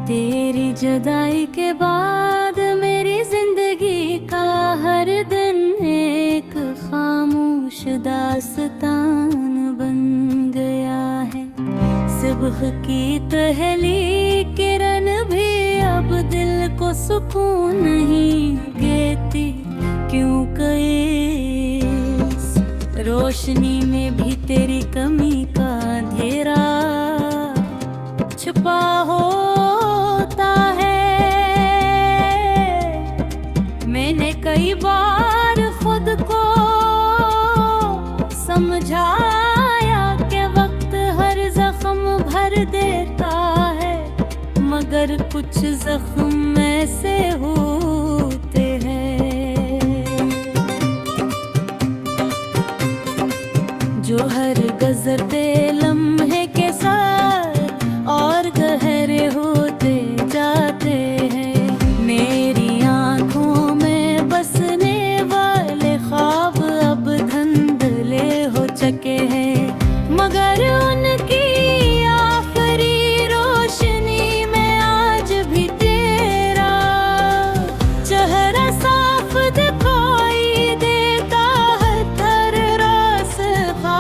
तेरी जुदाई के बाद मेरी जिंदगी का हर दिन एक खामोश दास्तान बन गया है। सुबह की पहली किरण भी अब दिल को सुकून नहीं देती, क्यों कइस रोशनी में भी तेरी कमी का अंधेरा छुपा होता है। मैंने कई बार खुद को समझाया कि वक्त हर जख्म भर देता है, मगर कुछ जख्म ऐसे होते हैं जो हर गुज़रते लम्हे के साथ और गहरे होते जाते हैं। मेरी आँखों में बसने वाले ख्वाब अब धुंधले हो चुके हैं, मगर उनकी आखिरी रोशनी में आज भी तेरा चेहरा साफ दिखाई देता है। हर रास्ता,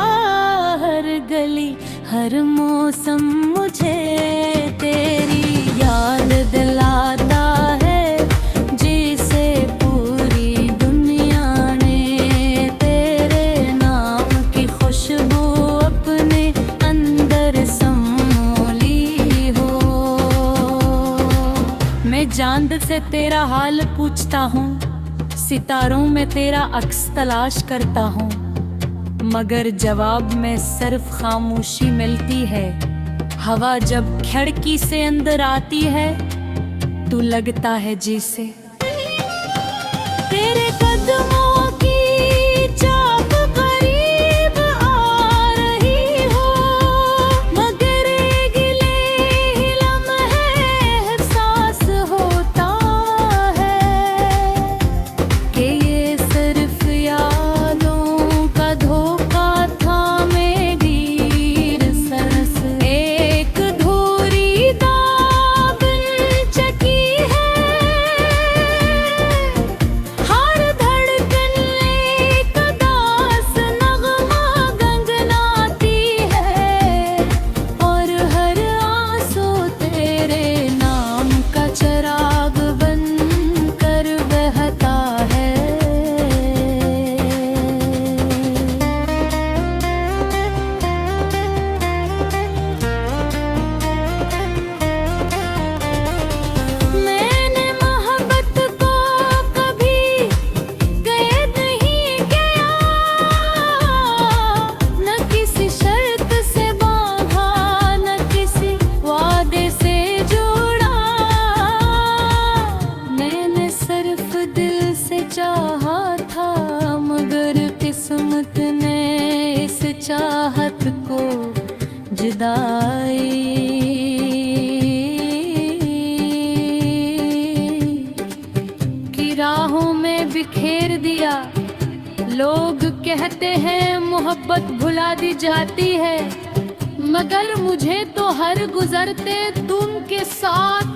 हर गली, हर मौसम मुझे तेरी याद दिलाता है, जिसे पूरी दुनिया ने तेरे नाम की खुशबू अपने अंदर समोली हो। मैं चांद से तेरा हाल पूछता हूँ, सितारों में तेरा अक्स तलाश करता हूँ, मगर जवाब में सिर्फ खामोशी मिलती है। हवा जब खिड़की से अंदर आती है तो लगता है जैसे तेरे कदमों की चाप करीब आ रही हो, मगर गिले लम्हे एहसास होता है कि ये सिर्फ यादों का धोखा था। मेरी रस एक धूरी दाबन चकी है, हर धड़कन एक दास नगमा गंगनाती है, और हर आंसू तेरे नाम का चिराग बन कर बहता है। मैंने मोहब्बत को कभी कैद नहीं किया, न किसी शर्त से बांधा, न किसी वादे से जोड़ा। मैंने सिर्फ दिल से चाहा था, मगर किस्मत ने इस चाहत को जुदाई की राहों में बिखेर दिया। लोग कहते हैं मोहब्बत भुला दी जाती है, मगर मुझे तो हर गुजरते दिन के साथ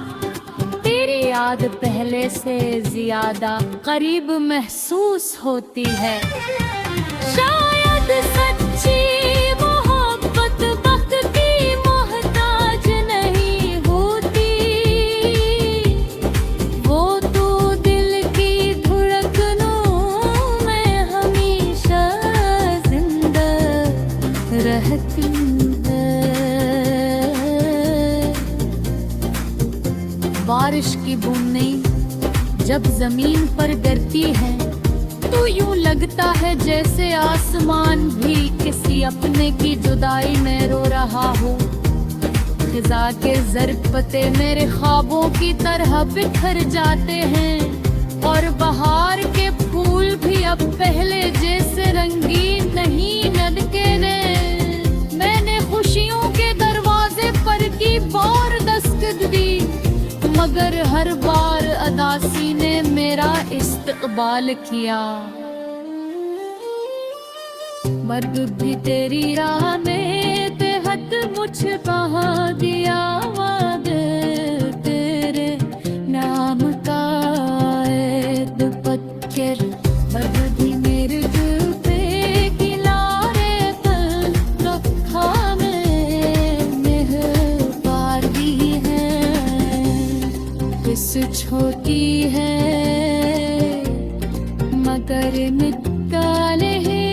तेरी याद पहले से ज्यादा करीब महसूस होती है। शायद सच्ची मोहब्बत वक्त की मोहताज नहीं होती, वो तो दिल की धड़कनों में हमेशा जिंदा रहती है। बारिश की बूंदें जब जमीन पर गिरती है तो यूं लगता है जैसे आसमान भी किसी अपने की जुदाई में रो रहा हो। खिजा के ज़रपते मेरे ख्वाबों की तरह बिखर जाते हैं, और बहार के फूल भी अब पहले जैसे रंगीन नहीं लटके ने। मैंने खुशियों के दरवाजे पर की बार दस्तक दी, मगर हर बार अदासी ने मेरा इस्तकबाल किया। मर्ग भी तेरी राह ने बेहद मुझे बहा दिया, वादे आयुस छोटी है मगर निकाल है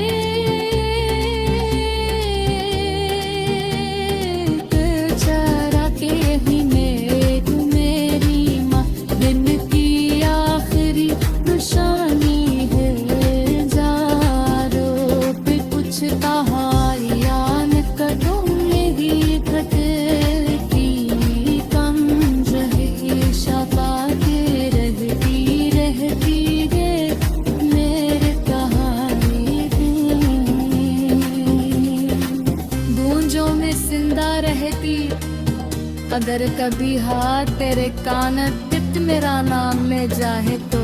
चरा के ही मेरी माँ दिन की आखिरी निशानी है जारो पे कुछ कहा यान कदों में ही घटती कम रहे शफा के रहती रहती है मेरे कहानी गूंजों में जिंदा रहती अगर कभी हाथ तेरे कान तित मेरा नाम ले जाए तो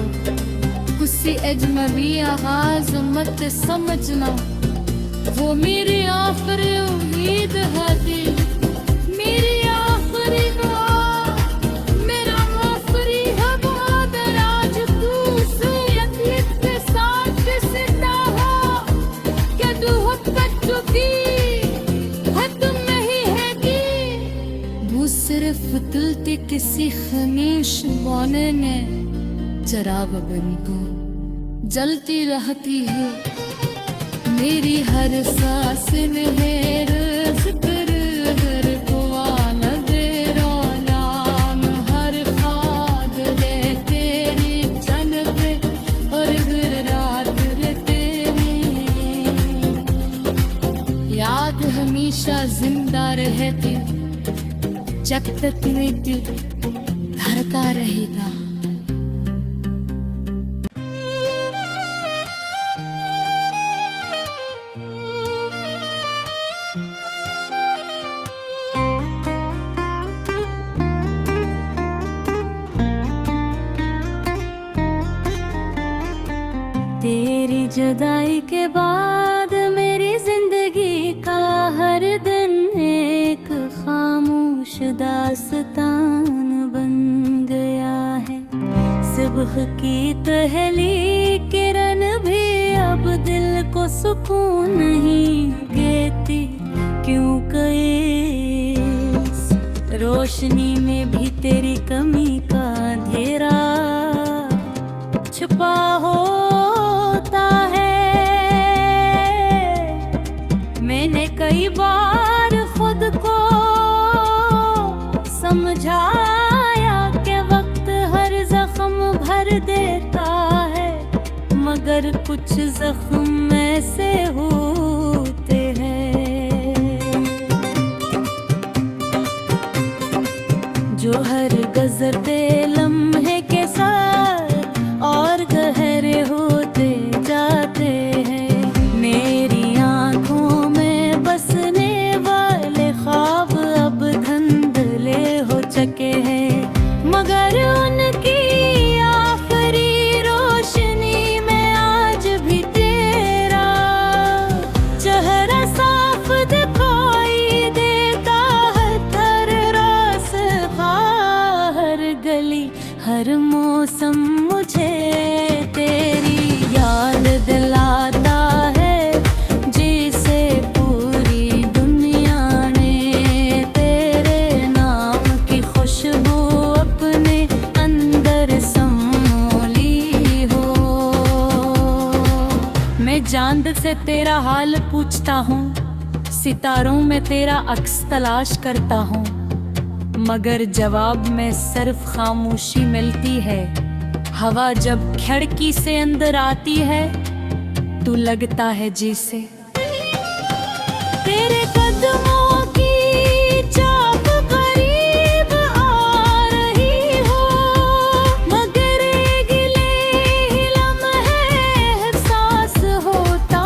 किसी अजनबी आवाज मत समझना वो मेरी आखिरी उम्मीद है दिल मेरी आखिरी दुआ मेरा आखिरी हवाद राज तू से यकीन के साथ सिता हो क्या तू हक़ चुकी है तुम नहीं है कि वो सिर्फ दिल के किसी खमीश बोने ने चराग बन को जलती रहती है मेरी हर सांस में जिक्र हर दुआ नज़रो नाम हर ख्वाब है तेरी जन्नत और हर रात तेरी याद हमेशा जिंदा रहती जब तक मैं दिल धड़का रहेगा तेरी जुदाई के बाद मेरी जिंदगी का हर दिन एक खामोश दास्तान बन गया है सुबह की पहली किरण भी अब दिल को सुकून नहीं देती क्यों इस रोशनी में भी तेरी कमी का अंधेरा छुपा होता है मैंने कई बार खुद को समझाया कि वक्त हर जख्म भर देता है मगर कुछ जख्म ऐसे होते हैं जो हर गुज़रते लम्हे के साथ और गहरे होते जाते हैं मेरी आंखों में बसने वाले ख्वाब अब धुंधले हो चुके हैं मगर उनकी आखिरी रोशनी में आज भी तेरा चेहरा साफ दिखाई देता है हर रास्ता हर गली हर मौसम मुझे तेरी याद दिलाता है जिसे पूरी दुनिया ने तेरे नाम की खुशबू अपने अंदर समोली हो मैं चांद से तेरा हाल पूछता हूँ सितारों में तेरा अक्स तलाश करता हूँ मगर जवाब में सिर्फ खामोशी मिलती है हवा जब खिड़की से अंदर आती है तू लगता है जैसे तेरे कदमों की चाप करीब आ रही हो मगर गिले लम्हे एहसास होता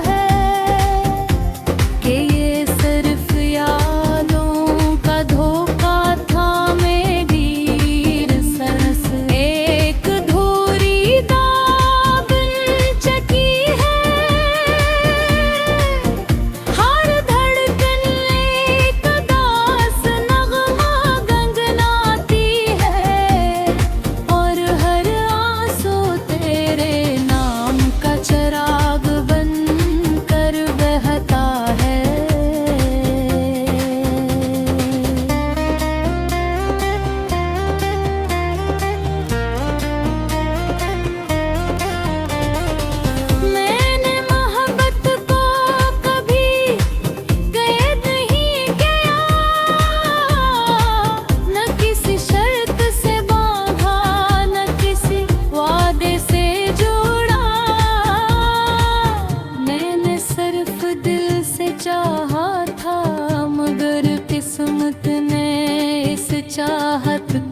है कि ये सिर्फ यादों का धोखा था मेरी सरस एक धूरी दाबन चकी है हर धड़कन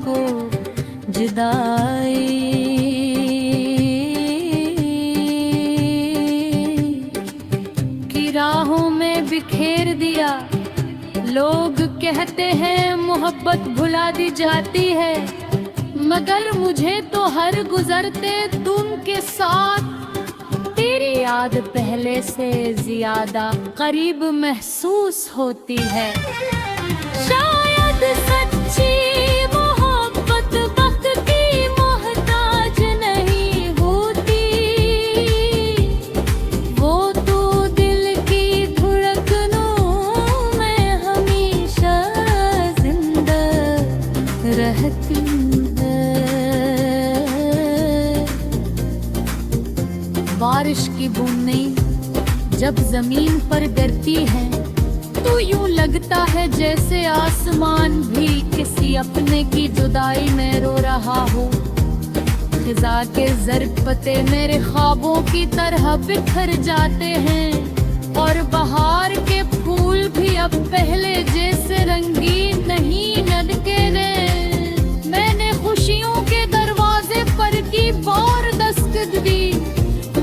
को जुदाई की राहों में बिखेर दिया। लोग कहते हैं मोहब्बत भुला दी जाती है, मगर मुझे तो हर गुजरते तुम के साथ तेरी याद पहले से ज्यादा करीब महसूस होती है। शायद सच्ची मोहब्बत वक्त की मोहताज नहीं होती, वो तो दिल की धड़कनों में हमेशा जिंदा रहती है। बारिश की बूंदें जब जमीन पर गिरती है तो यूं लगता है जैसे आसमान भी किसी अपने की जुदाई में रो रहा हो। खिजा के ज़रपते मेरे ख्वाबों की तरह बिखर जाते हैं, और बहार के फूल भी अब पहले जैसे रंगीन नहीं लटके रे। मैंने खुशियों के दरवाजे पर की बार दस्तक दी,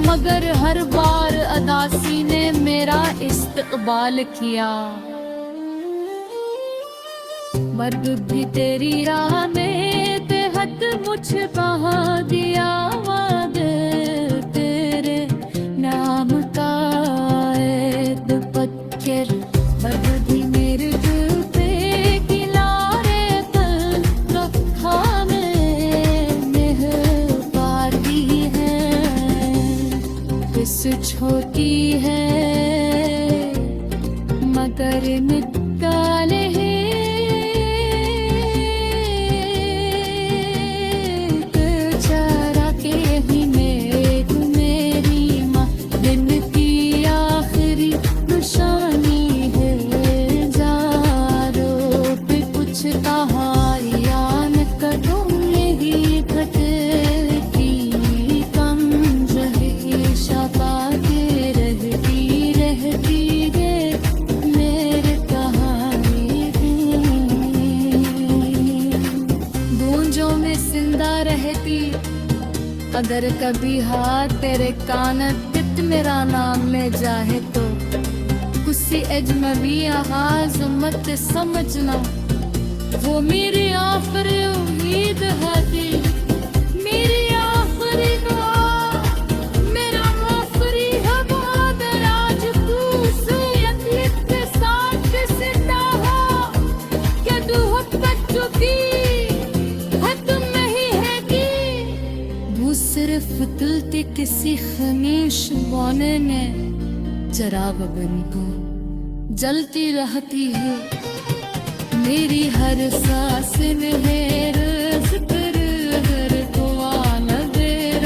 मगर हर बार अदासी ने मेरा इस्तकबाल किया। मर्द भी तेरी राह में बेहद मुझे बहा दिया। वादे तेरे नाम का ऐद पत्थर मर्द भी मेरे दिल पे किनारे पर रखा मैंने पार दी है। किस छोटी है मगर निकाले चरा के ही मेघ मेरी माँ दिन की आखिरी निशानी है। जारों पे कुछ कहा या न करूँ नहीं घटती कम रहे शबा के रहती रहती है मेरे कहानी गूंजों में जिंदा रहती। अगर कभी हाथ तेरे कान तित मेरा नाम ले जाए तो किसी अजनबी आवाज मत समझना, वो मेरी आखिरी उम्मीद है दिल, मेरी आखिरी दुआ, मेरा आखिरी हवाद राज तू सुयत के साथ सिता हो क्या दुहब्बत चुकी है तुम नहीं है कि वो सिर्फ दिल के किसी खमीश बोने ने चराग बन को जलती रहती है। मेरी हर सांस में है रिज़्क़ हर दुआ नज़र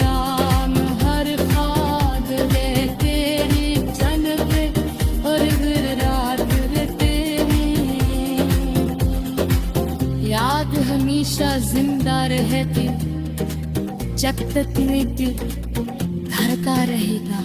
नाम हर ख्वाब ले तेरी जन्नत और हर रात तेरी याद हमेशा जिंदा रहती। जब तक ये दिल धड़का रहेगा।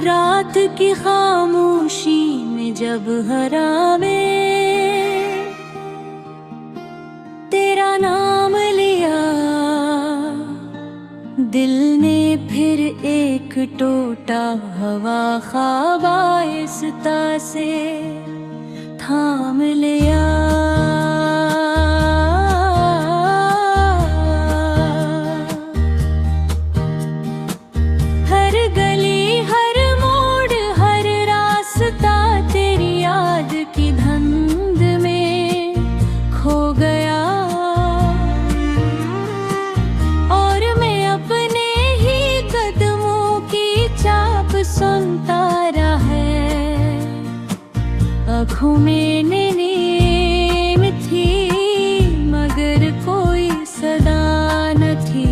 रात की खामोशी में जब हरामे तेरा नाम लिया, दिल ने फिर एक टोटा हवा ख्वाब आहिस्ता से थाम लिया। हर गली हर मोड़ हर रास्ता तेरी याद की धुंध में खो गया, और मैं अपने ही कदमों की चाप सुनता रहा है। आँखों में नींद थी मगर कोई सदा न थी,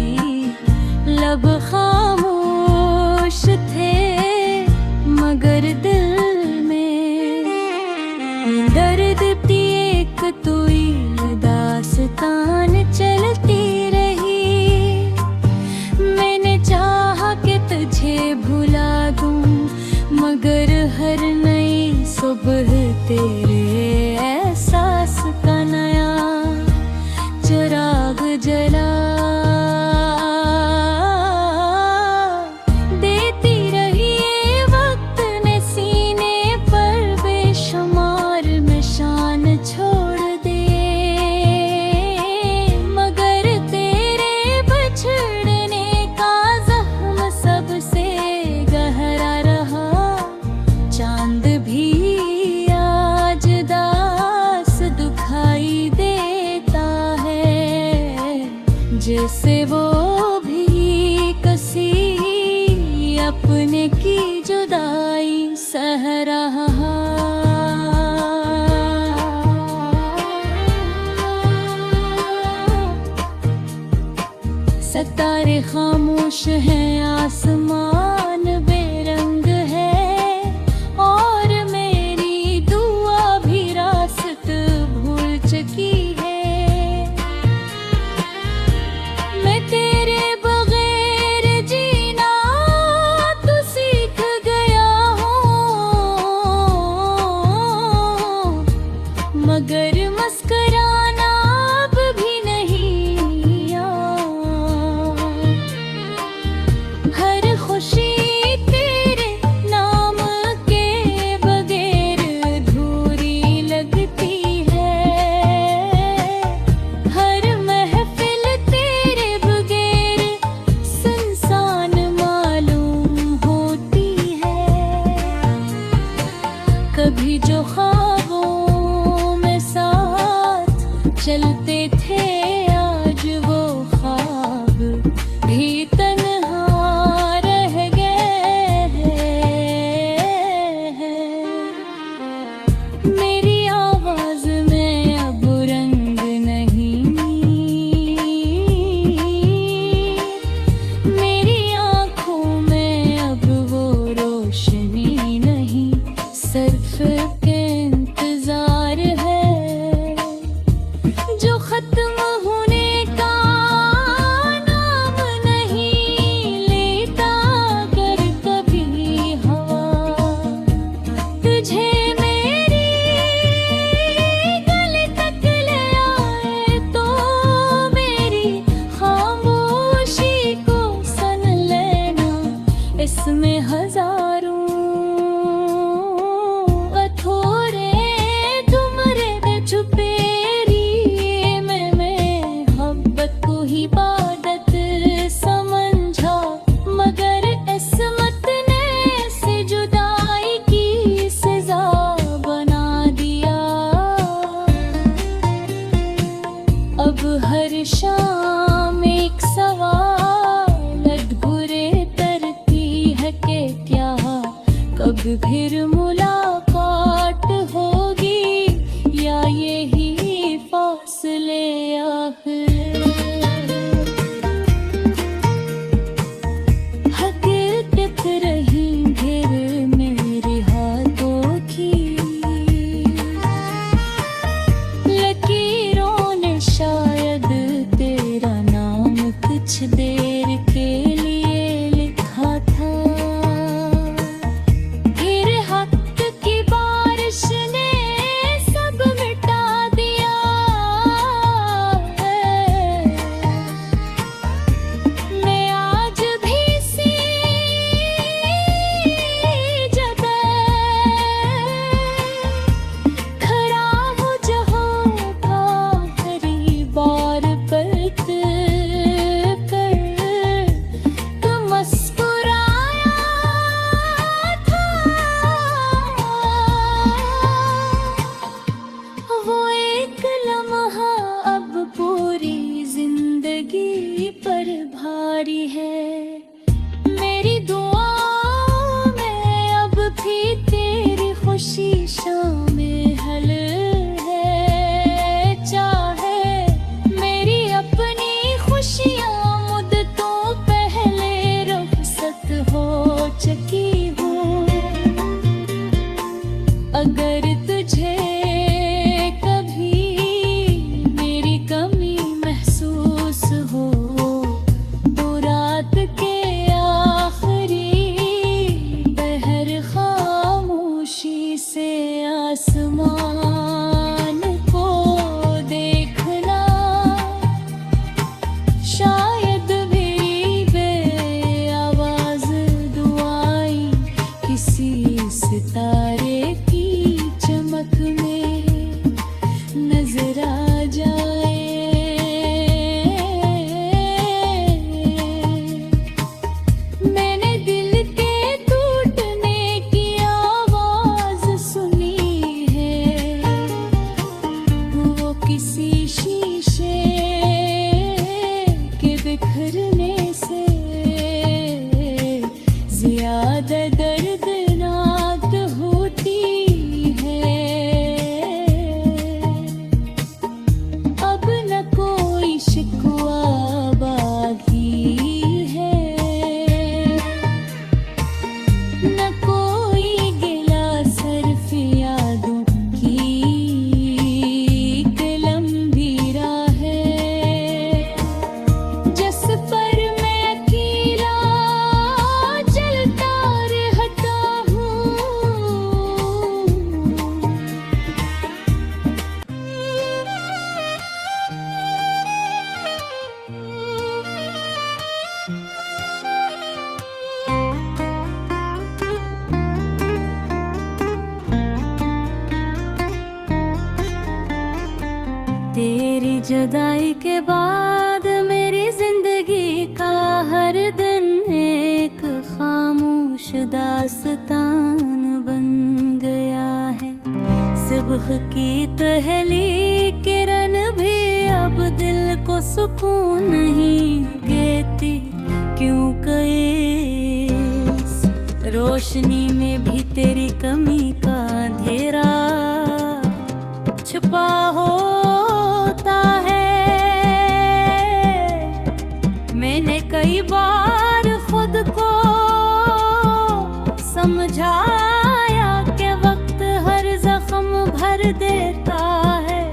दास्तान चलती रही। मैंने चाहा कि तुझे भुला दूं, मगर हर नई सुबह तेरे एहसास का नया चिराग जला देती रही। ये वक्त ने सीने पर बेशुमार निशान छोड़ दे, मगर तेरे बिछड़ने का जख्म सबसे गहरा रहा। चांद भी आज दास दुखाई देता है, जैसे वो भी किसी अपने की जुदाई सह रहा। सितारे खामोश हैं, आसमान बेरंग है, और मेरी दुआ भी रास्त भूल चुकी है। मैं तेरे बगैर जीना तो सीख गया हूँ, मगर मुस्कुराना अब भी नहीं आता। हर खुशी तेरे नाम के बगैर अधूरी लगती है, हर महफिल तेरे बगैर सुनसान मालूम होती है। कभी जो ख्वाबों में साथ चलते थे, आज वो ख्वाब भी तन्हा रह गए हैं। मेरी आवाज में अब रंग नहीं, मेरी आंखों में अब वो रोशनी नहीं। सिर्फ के इंतजार है जो खत्म होने का नाम नहीं लेता। अगर कभी हवा तुझे मेरी गले तक ले आए, तो मेरी खामोशी को सुन लेना। इसमें हजारों अधूरे तुमरे छुपे रिए में मोहब्बत को ही इबादत समझा, मगर इसमत ने इसे जुदाई की सजा बना दिया। अब हर शाम एक सवाल अधूरे तरती है कि क्या कब फिर मुलाकात होगी, या यही फासले आखिर। हकीकत रही घेर मेरे हाथों की, लकीरों ने शायद तेरा नाम कुछ देर के लिए लिखा था। फिर हक की बारिश ने सब मिटा दिया है। मैं आज भी सी जगह खड़ा हूँ जहाँ आखिरी बार पलट कर करने से ज्यादा दर्दनाक होती है। अब न कोई शिकवा बाकी है, न कोई गिला सिर्फ यादों की एक लंबी राह है, जिस पर मैं अकेला चलता रहता हूँ। तेरी जुदाई के बाद मेरी जिंदगी का हर दिन एक खामोश दास्तान बन गया है। सुबह की पहली किरण भी अब दिल को सुकून नहीं देती, क्यों कइस रोशनी में भी तेरी कमी का अंधेरा छुपा होता है। मैंने कई बार खुद को समझाया कि वक्त हर जख्म भर देता है,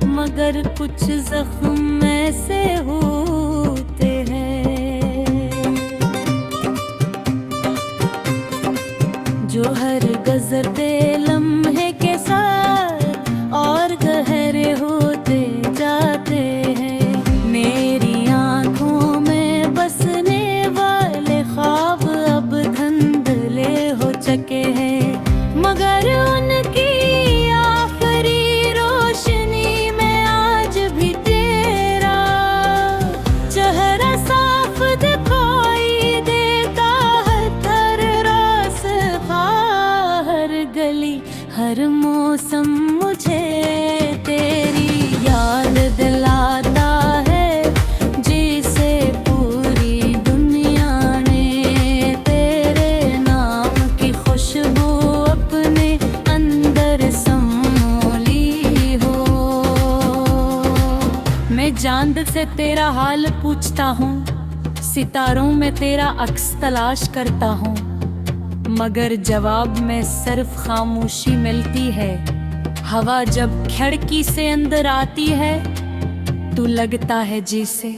मगर कुछ जख्म ऐसे होते हैं जो हर गुजरते लम्हे के साथ और गहरे होते जाते हैं। मेरी आंखों में बसने वाले ख्वाब अब धुंधले हो चुके हैं, मगर उनकी आखिरी रोशनी में आज भी तेरा चेहरा साफ दिखाई देता है। हर रास्ता, हर गली, हर मौसम मुझे तेरी याद दिलाता है, जिसे पूरी दुनिया ने तेरे नाम की खुशबू अपने अंदर समोली हो। मैं चांद से तेरा हाल पूछता हूँ, सितारों में तेरा अक्स तलाश करता हूँ, मगर जवाब में सिर्फ खामोशी मिलती है। हवा जब खिड़की से अंदर आती है तो लगता है जैसे